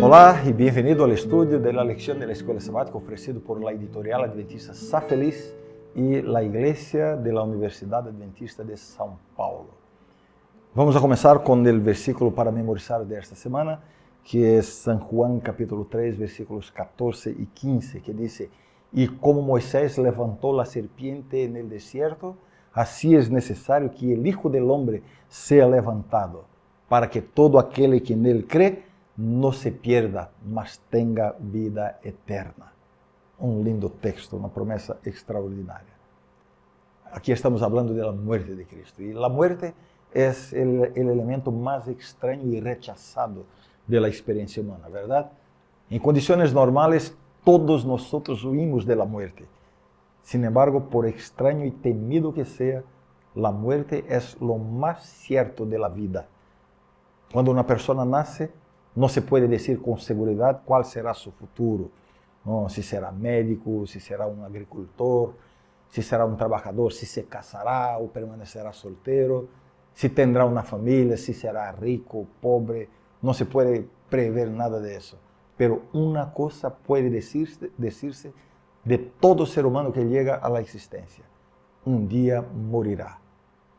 Olá y bienvenido al estudio de la lección de la Escuela Sabática ofrecido por la editorial adventista Sa Feliz y la Iglesia de la Universidad Adventista de São Paulo. Vamos a comenzar con el versículo para memorizar de esta semana, que es San Juan capítulo 3, versículos 14 y 15, que dice: Y como Moisés levantó la serpiente en el desierto, así es necesario que el Hijo del Hombre sea levantado, para que todo aquel que en él cree no se pierda, mas tenga vida eterna. Un lindo texto, una promesa extraordinaria. Aquí estamos hablando de la muerte de Cristo. Y la muerte es el elemento más extraño y rechazado de la experiencia humana, ¿verdad? En condiciones normales, todos nosotros huimos de la muerte. Sin embargo, por extraño y temido que sea, la muerte es lo más cierto de la vida. Cuando una persona nace, no se puede decir con seguridad cuál será su futuro, ¿no? Si será médico, si será un agricultor, si será un trabajador, si se casará o permanecerá soltero, si tendrá una familia, si será rico, pobre. No se puede prever nada de eso. Pero una cosa puede decirse de todo ser humano que llega a la existencia: un día morirá.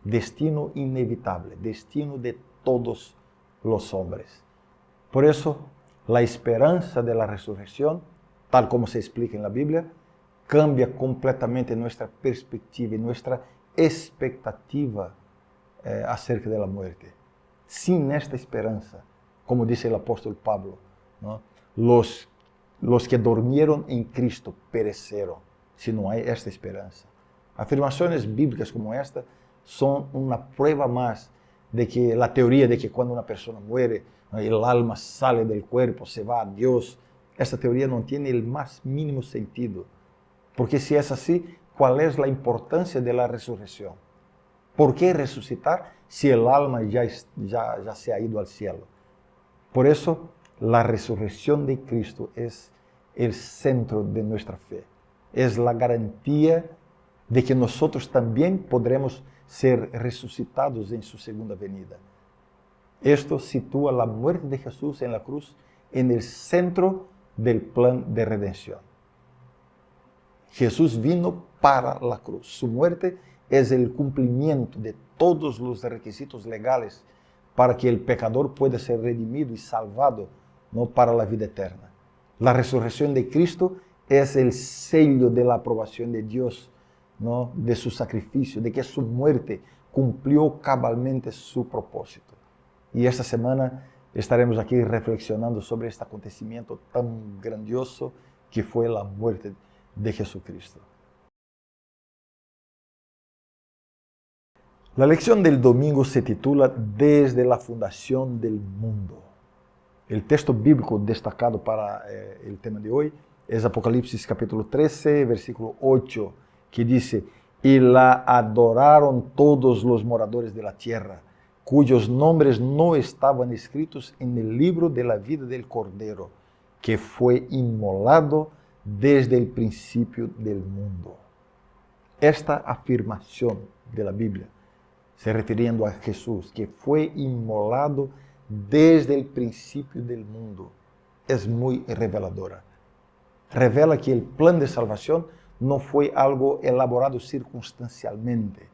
Destino inevitable, destino de todos los hombres. Por eso, la esperanza de la resurrección, tal como se explica en la Biblia, cambia completamente nuestra perspectiva y nuestra expectativa acerca de la muerte. Sin esta esperanza, como dice el apóstol Pablo, ¿no? Los que durmieron en Cristo perecieron, si no hay esta esperanza. Afirmaciones bíblicas como esta son una prueba más de que la teoría de que cuando una persona muere, el alma sale del cuerpo, se va a Dios, esta teoría no tiene el más mínimo sentido. Porque si es así, ¿cuál es la importancia de la resurrección? ¿Por qué resucitar si el alma ya se ha ido al cielo? Por eso, la resurrección de Cristo es el centro de nuestra fe. Es la garantía de que nosotros también podremos ser resucitados en su segunda venida. Esto sitúa la muerte de Jesús en la cruz en el centro del plan de redención. Jesús vino para la cruz. Su muerte es el cumplimiento de todos los requisitos legales para que el pecador pueda ser redimido y salvado, ¿no?, para la vida eterna. La resurrección de Cristo es el sello de la aprobación de Dios, ¿no?, de su sacrificio, de que su muerte cumplió cabalmente su propósito. Y esta semana estaremos aquí reflexionando sobre este acontecimiento tan grandioso que fue la muerte de Jesucristo. La lección del domingo se titula Desde la fundación del mundo. El texto bíblico destacado para el tema de hoy es Apocalipsis capítulo 13, versículo 8, que dice: Y la adoraron todos los moradores de la tierra, cuyos nombres no estaban escritos en el libro de la vida del Cordero, que fue inmolado desde el principio del mundo. Esta afirmación de la Biblia, se refiriendo a Jesús, que fue inmolado desde el principio del mundo, es muy reveladora. Revela que el plan de salvación no fue algo elaborado circunstancialmente.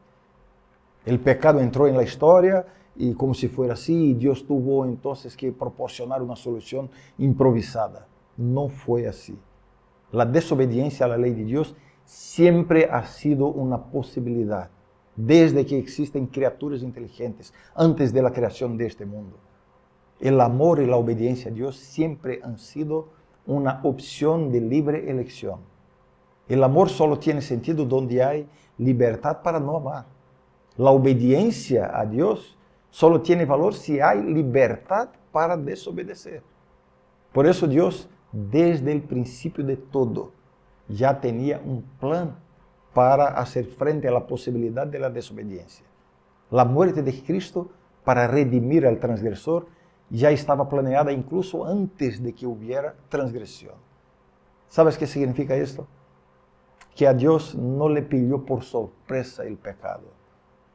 El pecado entró en la historia y como si fuera así, Dios tuvo entonces que proporcionar una solución improvisada. No fue así. La desobediencia a la ley de Dios siempre ha sido una posibilidad, desde que existen criaturas inteligentes, antes de la creación de este mundo. El amor y la obediencia a Dios siempre han sido una opción de libre elección. El amor solo tiene sentido donde hay libertad para no amar. La obediencia a Dios solo tiene valor si hay libertad para desobedecer. Por eso Dios, desde el principio de todo, ya tenía un plan para hacer frente a la posibilidad de la desobediencia. La muerte de Cristo para redimir al transgresor ya estaba planeada incluso antes de que hubiera transgresión. ¿Sabes qué significa esto? Que a Dios no le pilló por sorpresa el pecado.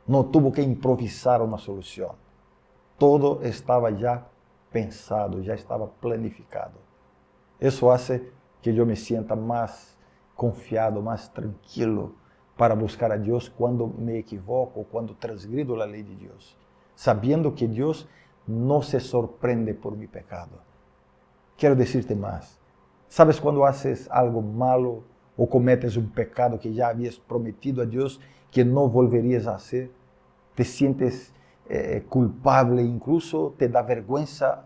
No tuvo que improvisar una solución. Todo estaba ya pensado, ya estaba planificado. Eso hace que yo me sienta más confiado, más tranquilo para buscar a Dios cuando me equivoco, cuando transgrido la ley de Dios, sabiendo que Dios no se sorprende por mi pecado. Quiero decirte más. ¿Sabes cuando haces algo malo o cometes un pecado que ya habías prometido a Dios que no volverías a hacer? Te sientes culpable, incluso te da vergüenza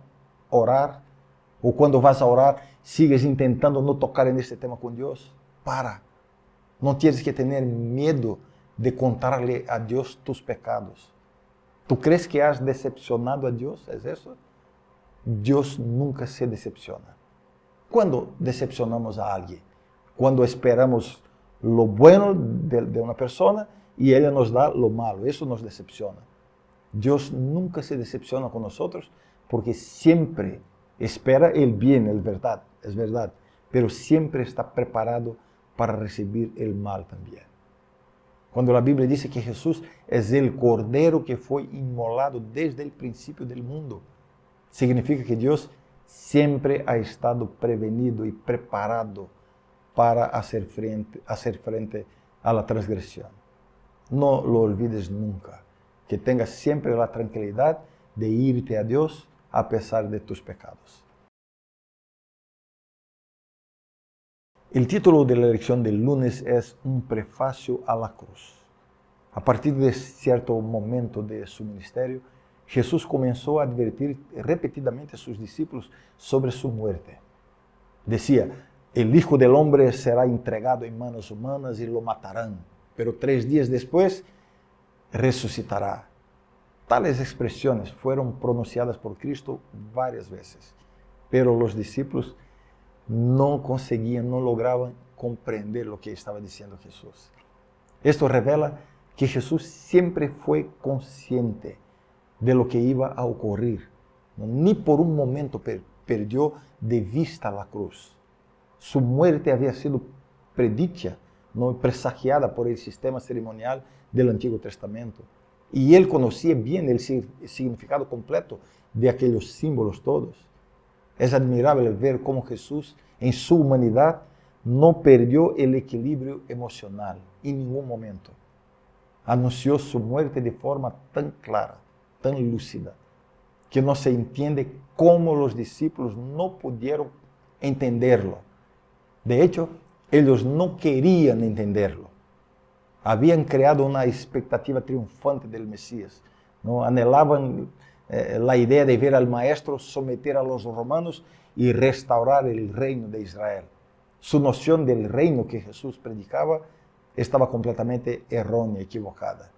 orar. O cuando vas a orar, sigues intentando no tocar en este tema con Dios. Para. No tienes que tener miedo de contarle a Dios tus pecados. ¿Tú crees que has decepcionado a Dios? ¿Es eso? Dios nunca se decepciona. ¿Cuándo decepcionamos a alguien? Cuando esperamos lo bueno de una persona y ella nos da lo malo. Eso nos decepciona. Dios nunca se decepciona con nosotros porque siempre espera el bien, es verdad, pero siempre está preparado para recibir el mal también. Cuando la Biblia dice que Jesús es el Cordero que fue inmolado desde el principio del mundo, significa que Dios siempre ha estado prevenido y preparado para hacer frente a la transgresión. No lo olvides nunca, que tengas siempre la tranquilidad de irte a Dios a pesar de tus pecados. El título de la lección del lunes es Un prefacio a la cruz. A partir de cierto momento de su ministerio, Jesús comenzó a advertir repetidamente a sus discípulos sobre su muerte. Decía, el Hijo del Hombre será entregado en manos humanas y lo matarán, pero 3 días después resucitará. Tales expresiones fueron pronunciadas por Cristo varias veces, pero los discípulos no conseguían, no lograban comprender lo que estaba diciendo Jesús. Esto revela que Jesús siempre fue consciente de lo que iba a ocurrir. Ni por un momento perdió de vista la cruz. Su muerte había sido predicha, no presagiada por el sistema ceremonial del Antiguo Testamento. Y él conocía bien el significado completo de aquellos símbolos todos. Es admirable ver cómo Jesús, en su humanidad, no perdió el equilibrio emocional en ningún momento. Anunció su muerte de forma tan clara, tan lúcida, que no se entiende cómo los discípulos no pudieron entenderlo. De hecho, ellos no querían entenderlo. Habían creado una expectativa triunfante del Mesías, ¿no? Anhelaban la idea de ver al Maestro someter a los romanos y restaurar el reino de Israel. Su noción del reino que Jesús predicaba estaba completamente errónea, equivocada.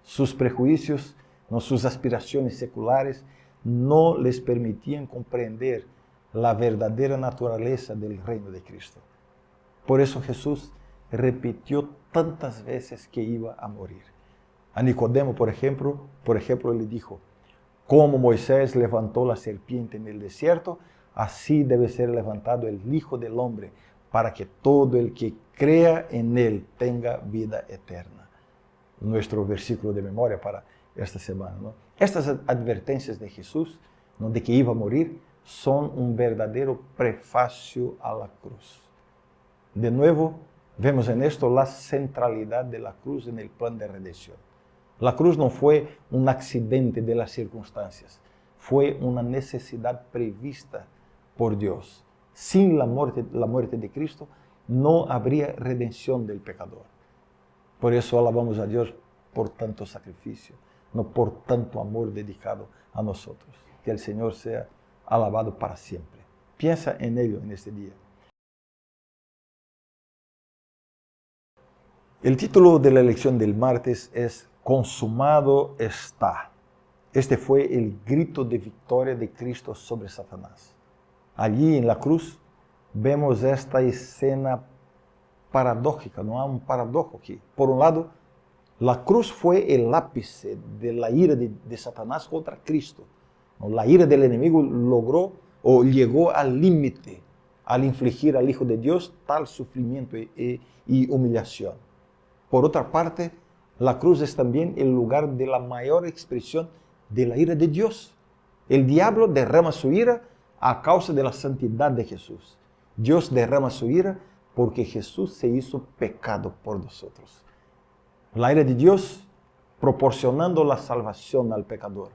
Sus prejuicios, ¿no? Sus aspiraciones seculares no les permitían comprender la verdadera naturaleza del reino de Cristo. Por eso Jesús repitió tantas veces que iba a morir. A Nicodemo, por ejemplo, le dijo, como Moisés levantó la serpiente en el desierto, así debe ser levantado el Hijo del Hombre, para que todo el que crea en él tenga vida eterna. Nuestro versículo de memoria para esta semana, ¿no? Estas advertencias de Jesús, ¿no? De que iba a morir, son un verdadero prefacio a la cruz. De nuevo, vemos en esto la centralidad de la cruz en el plan de redención. La cruz no fue un accidente de las circunstancias, fue una necesidad prevista por Dios. Sin la muerte de Cristo no habría redención del pecador. Por eso alabamos a Dios por tanto sacrificio, no por tanto amor dedicado a nosotros. Que el Señor sea alabado para siempre. Piensa en ello en este día. El título de la lección del martes es Consumado está. Este fue el grito de victoria de Cristo sobre Satanás. Allí en la cruz vemos esta escena paradójica, no hay un paradojo aquí. Por un lado, la cruz fue el ápice de la ira de Satanás contra Cristo. La ira del enemigo logró o llegó al límite al infligir al Hijo de Dios tal sufrimiento y humillación. Por otra parte, la cruz es también el lugar de la mayor expresión de la ira de Dios. El diablo derrama su ira a causa de la santidad de Jesús. Dios derrama su ira porque Jesús se hizo pecado por nosotros. La ira de Dios proporcionando la salvación al pecador.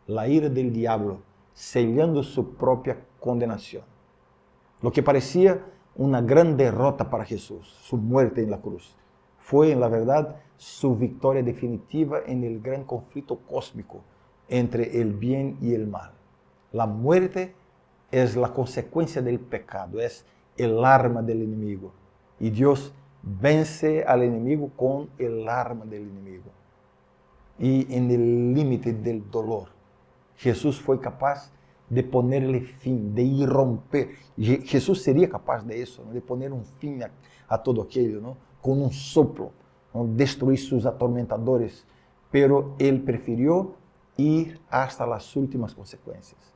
La ira del diablo sellando su propia condenación. Lo que parecía una gran derrota para Jesús, su muerte en la cruz, fue en la verdad su victoria definitiva en el gran conflicto cósmico entre el bien y el mal. La muerte es la consecuencia del pecado, es el arma del enemigo. Y Dios vence al enemigo con el arma del enemigo. Y en el límite del dolor, Jesús fue capaz de ponerle fin, de irromper. Jesús sería capaz de eso, ¿no? De poner un fin a todo aquello, ¿no? Con un soplo, ¿no? Destruir sus atormentadores. Pero Él prefirió ir hasta las últimas consecuencias.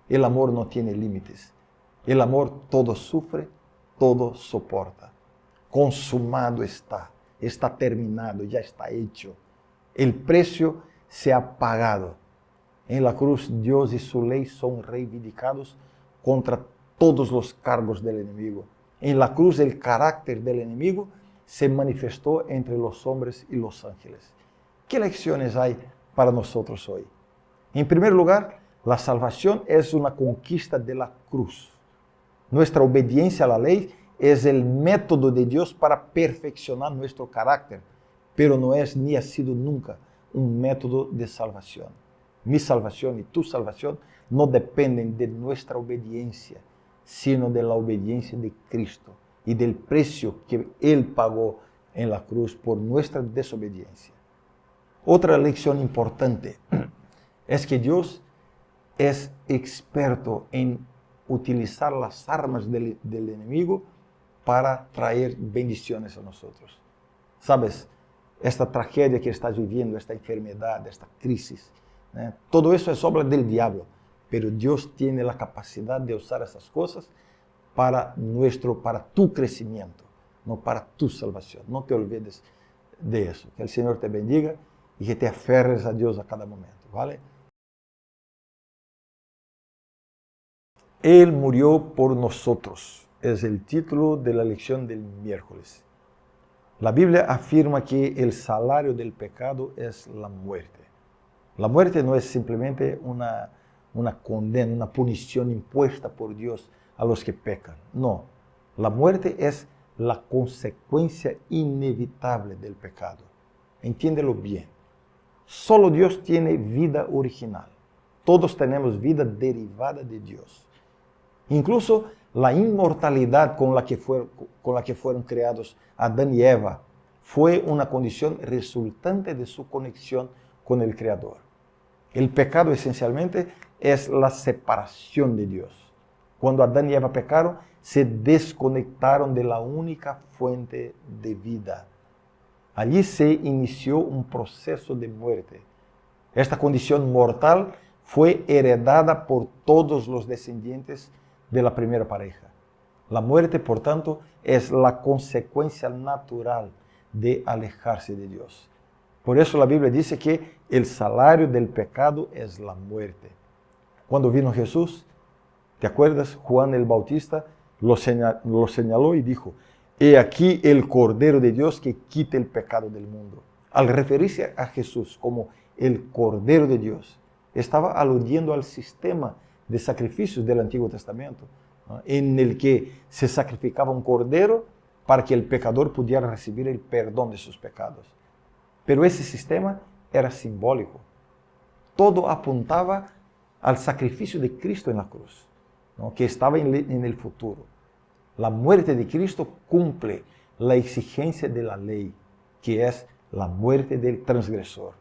El amor no tiene límites. El amor todo sufre, todo soporta. Consumado está, está terminado, ya está hecho. El precio se ha pagado. En la cruz, Dios y su ley son reivindicados contra todos los cargos del enemigo. En la cruz, el carácter del enemigo se manifestó entre los hombres y los ángeles. ¿Qué lecciones hay para nosotros hoy? En primer lugar, la salvación es una conquista de la cruz. Nuestra obediencia a la ley es el método de Dios para perfeccionar nuestro carácter, pero no es ni ha sido nunca un método de salvación. Mi salvación y tu salvación no dependen de nuestra obediencia, sino de la obediencia de Cristo y del precio que Él pagó en la cruz por nuestra desobediencia. Otra lección importante es que Dios es experto en utilizar las armas del enemigo para traer bendiciones a nosotros. ¿Sabes? Esta tragedia que estás viviendo, esta enfermedad, esta crisis, todo eso es obra del diablo, pero Dios tiene la capacidad de usar esas cosas para tu crecimiento, no para tu salvación. No te olvides de eso. Que el Señor te bendiga y que te aferres a Dios a cada momento, ¿vale? Él murió por nosotros, es el título de la lección del miércoles. La Biblia afirma que el salario del pecado es la muerte. La muerte no es simplemente una condena, una punición impuesta por Dios a los que pecan. No, la muerte es la consecuencia inevitable del pecado. Entiéndelo bien. Solo Dios tiene vida original. Todos tenemos vida derivada de Dios. Incluso la inmortalidad con la que fueron creados Adán y Eva fue una condición resultante de su conexión con el Creador. El pecado esencialmente es la separación de Dios. Cuando Adán y Eva pecaron, se desconectaron de la única fuente de vida. Allí se inició un proceso de muerte. Esta condición mortal fue heredada por todos los descendientes de la primera pareja. La muerte, por tanto, es la consecuencia natural de alejarse de Dios. Por eso la Biblia dice que el salario del pecado es la muerte. Cuando vino Jesús, ¿te acuerdas? Juan el Bautista lo señaló y dijo: «He aquí el Cordero de Dios que quita el pecado del mundo». Al referirse a Jesús como el Cordero de Dios, estaba aludiendo al sistema de sacrificios del Antiguo Testamento, ¿no? En el que se sacrificaba un cordero para que el pecador pudiera recibir el perdón de sus pecados. Pero ese sistema era simbólico. Todo apuntaba al sacrificio de Cristo en la cruz, ¿no? Que estaba en el futuro. La muerte de Cristo cumple la exigencia de la ley, que es la muerte del transgresor.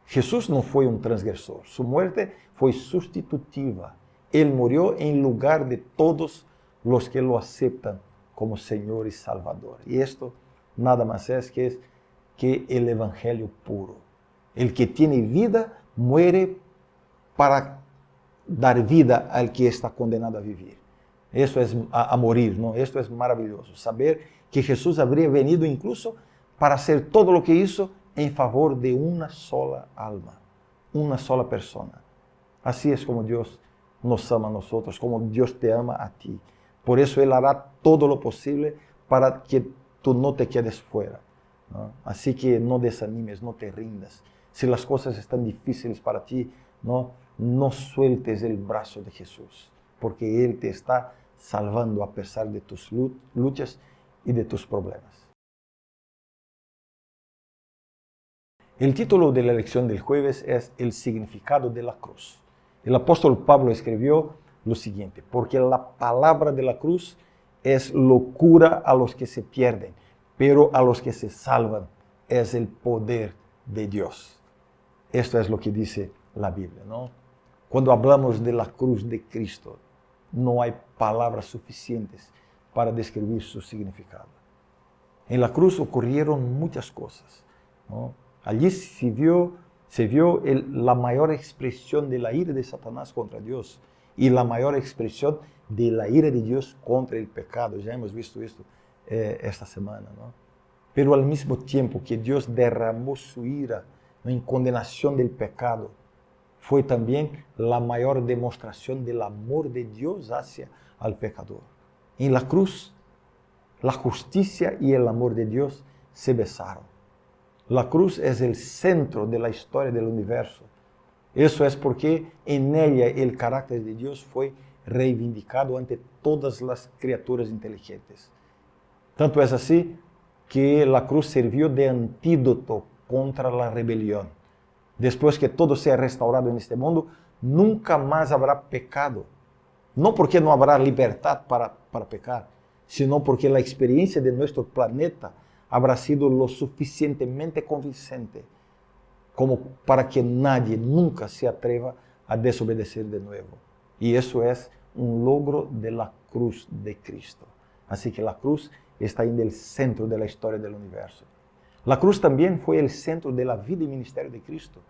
Jesús no fue un transgresor, su muerte fue sustitutiva. Él murió en lugar de todos los que lo aceptan como Señor y Salvador. Y esto nada más es que el Evangelio puro. El que tiene vida muere para dar vida al que está condenado a vivir. Eso es a morir, ¿no? Esto es maravilloso. Saber que Jesús habría venido incluso para hacer todo lo que hizo en favor de una sola alma, una sola persona. Así es como Dios nos ama a nosotros, como Dios te ama a ti. Por eso Él hará todo lo posible para que tú no te quedes fuera, ¿no? Así que no desanimes, no te rindas. Si las cosas están difíciles para ti, no sueltes el brazo de Jesús, porque Él te está salvando a pesar de tus luchas y de tus problemas. El título de la lección del jueves es El significado de la cruz. El apóstol Pablo escribió lo siguiente: porque la palabra de la cruz es locura a los que se pierden, pero a los que se salvan es el poder de Dios. Esto es lo que dice la Biblia, ¿no? Cuando hablamos de la cruz de Cristo, no hay palabras suficientes para describir su significado. En la cruz ocurrieron muchas cosas, ¿no? Allí se vio la mayor expresión de la ira de Satanás contra Dios y la mayor expresión de la ira de Dios contra el pecado. Ya hemos visto esto esta semana, ¿no? Pero al mismo tiempo que Dios derramó su ira en condenación del pecado, fue también la mayor demostración del amor de Dios hacia el pecador. En la cruz, la justicia y el amor de Dios se besaron. La cruz es el centro de la historia del universo. Eso es porque en ella el carácter de Dios fue reivindicado ante todas las criaturas inteligentes. Tanto es así que la cruz sirvió de antídoto contra la rebelión. Después que todo sea restaurado en este mundo, nunca más habrá pecado. No porque no habrá libertad para pecar, sino porque la experiencia de nuestro planeta habrá sido lo suficientemente convincente como para que nadie nunca se atreva a desobedecer de nuevo. Y eso es un logro de la cruz de Cristo. Así que la cruz está en el centro de la historia del universo. La cruz también fue el centro de la vida y ministerio de Cristo.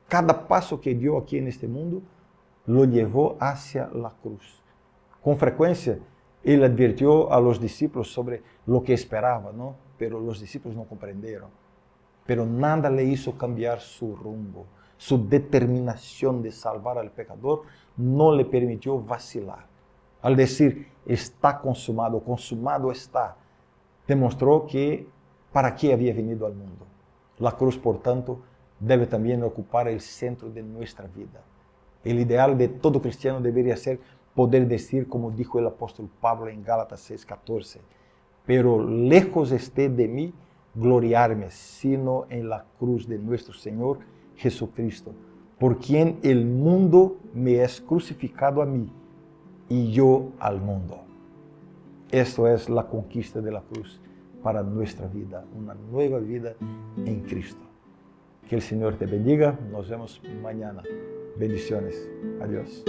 Cada paso que dio aquí en este mundo lo llevó hacia la cruz. Con frecuencia, Él advirtió a los discípulos sobre lo que esperaba, ¿no? Pero los discípulos no comprendieron. Pero nada le hizo cambiar su rumbo. Su determinación de salvar al pecador no le permitió vacilar. Al decir, está consumado, consumado está, demostró que para qué había venido al mundo. La cruz, por tanto, debe también ocupar el centro de nuestra vida. El ideal de todo cristiano debería ser poder decir, como dijo el apóstol Pablo en Gálatas 6:14, pero lejos esté de mí gloriarme, sino en la cruz de nuestro Señor Jesucristo, por quien el mundo me es crucificado a mí y yo al mundo. Esto es la conquista de la cruz para nuestra vida, una nueva vida en Cristo. Que el Señor te bendiga. Nos vemos mañana. Bendiciones. Adiós.